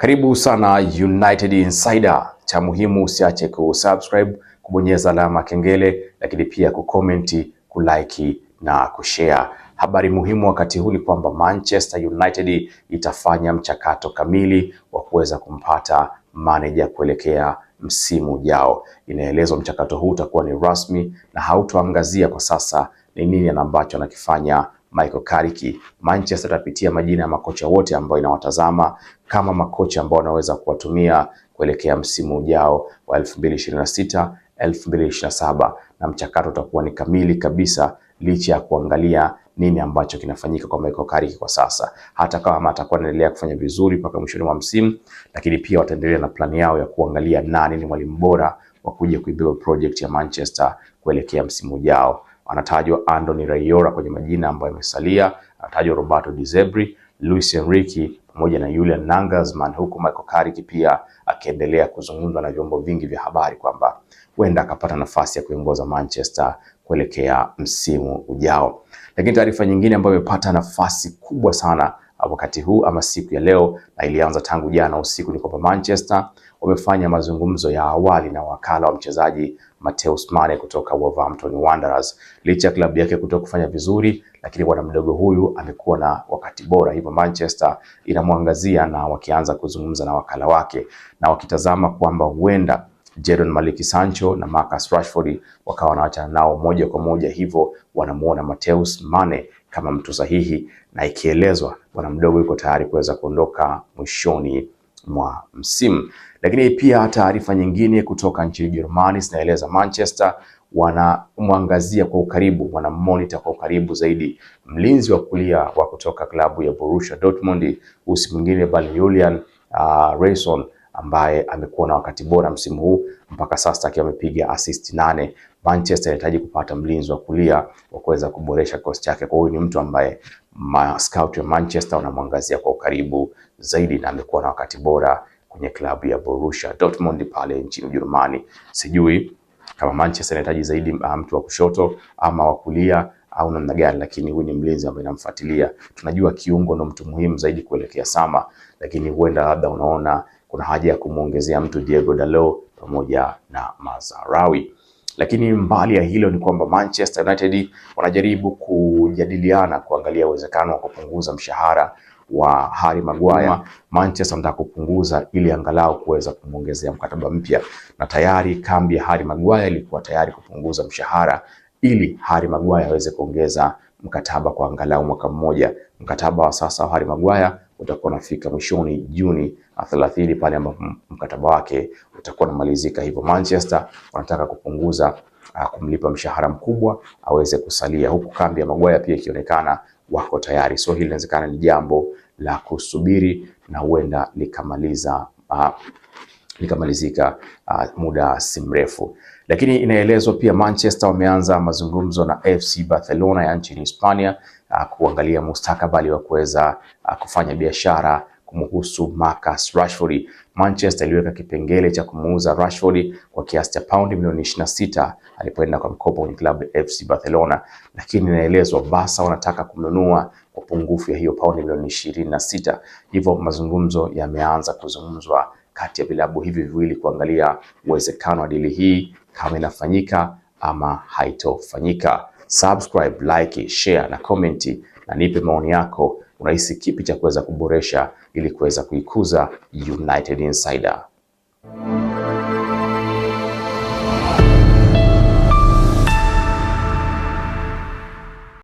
Karibu sana United Insider. Cha muhimu usiache kusubscribe, kubonyeza alama kengele, lakini pia kucomment, kulike na kushare. Habari muhimu wakati huu ni kwamba Manchester United itafanya mchakato kamili wa kuweza kumpata manager kuelekea msimu ujao. Inaelezwa mchakato huu utakuwa ni rasmi na hautoangazia kwa sasa ni nini ambacho anakifanya Michael Carrick. Manchester itapitia majina ya makocha wote ambao inawatazama kama makocha ambao wanaweza kuwatumia kuelekea msimu ujao wa 2026 2027, na mchakato utakuwa ni kamili kabisa, licha ya kuangalia nini ambacho kinafanyika kwa Michael Carrick kwa sasa. Hata kama atakuwa anaendelea kufanya vizuri mpaka mwishoni mwa msimu, lakini pia wataendelea na plani yao ya kuangalia nani ni mwalimu bora wa kuja kuibeba project ya Manchester kuelekea msimu ujao. Anatajwa Andoni Raiola kwenye majina ambayo yamesalia, anatajwa Roberto De Zerbi, Luis Enrique pamoja na Julian Nagelsmann, huku Michael Carrick pia akiendelea kuzungumzwa na vyombo vingi vya habari kwamba huenda akapata nafasi ya kuongoza Manchester kuelekea msimu ujao. Lakini taarifa nyingine ambayo imepata nafasi kubwa sana wakati huu ama siku ya leo, na ilianza tangu jana usiku, ni kwamba Manchester wamefanya mazungumzo ya awali na wakala wa mchezaji Matheus Mane kutoka Wolverhampton Wanderers. Licha ya klabu yake kutoka kufanya vizuri, lakini bwana mdogo huyu amekuwa na wakati bora, hivyo Manchester inamwangazia na wakianza kuzungumza na wakala wake, na wakitazama kwamba huenda Jadon Maliki Sancho na Marcus Rashford wakawa wanaachana nao moja kwa moja, hivyo wanamuona Matheus Mane kama mtu sahihi, na ikielezwa bwana mdogo yuko tayari kuweza kuondoka mwishoni mwa msimu. Lakini pia taarifa nyingine kutoka nchini Ujerumani zinaeleza Manchester wanamwangazia kwa ukaribu, wanamonitor kwa ukaribu zaidi mlinzi wa kulia wa kutoka klabu ya Borussia Dortmund, usi mwingine bali Julian Reison, ambaye amekuwa na wakati bora msimu huu mpaka sasa akiwa amepiga assist 8. Manchester inahitaji kupata mlinzi wa kulia wa kuweza kuboresha kikosi chake. Kwa hiyo ni mtu ambaye scout wa Manchester wanamwangazia kwa ukaribu zaidi, na amekuwa na wakati bora kwenye klabu ya Borussia Dortmund pale nchini Ujerumani. Sijui kama Manchester inahitaji zaidi mtu wa kushoto ama wa kulia au namna gani, lakini huyu ni mlinzi ambaye namfuatilia. Tunajua kiungo ndo mtu muhimu zaidi kuelekea sama, lakini huenda labda unaona kuna haja ya kumuongezea mtu Diego Dalot pamoja na Mazraoui. Lakini mbali ya hilo ni kwamba Manchester United wanajaribu kujadiliana kuangalia uwezekano wa kupunguza mshahara wa Harry Maguire. Manchester wanataka kupunguza ili angalau kuweza kumuongezea mkataba mpya, na tayari kambi ya Harry Maguire ilikuwa tayari kupunguza mshahara ili Harry Maguire aweze kuongeza mkataba kwa angalau mwaka mmoja. Mkataba wa sasa wa Harry Maguire utakuwa unafika mwishoni Juni 30 pale ambapo mkataba wake utakuwa unamalizika. Hivyo Manchester wanataka kupunguza kumlipa mshahara mkubwa aweze kusalia, huku kambi ya Maguire pia ikionekana wako tayari. So hili inawezekana ni jambo la kusubiri na huenda likamalizika muda si mrefu. Lakini inaelezwa pia Manchester wameanza mazungumzo na FC Barcelona ya nchini Hispania kuangalia mustakabali wa kuweza kufanya biashara kumhusu Marcus Rashford. Manchester iliweka kipengele cha kumuuza Rashford kwa kiasi cha paundi milioni 26 alipoenda kwa mkopo kwenye klabu ya FC Barcelona, lakini inaelezwa Barca wanataka kumnunua kwa pungufu ya hiyo paundi milioni 26. Hivyo mazungumzo yameanza kuzungumzwa kati ya vilabu hivi viwili kuangalia uwezekano wa dili hii kama inafanyika ama haitofanyika. Subscribe, like, share na comment, na nipe maoni yako. Unahisi kipi cha kuweza kuboresha ili kuweza kuikuza United Insider?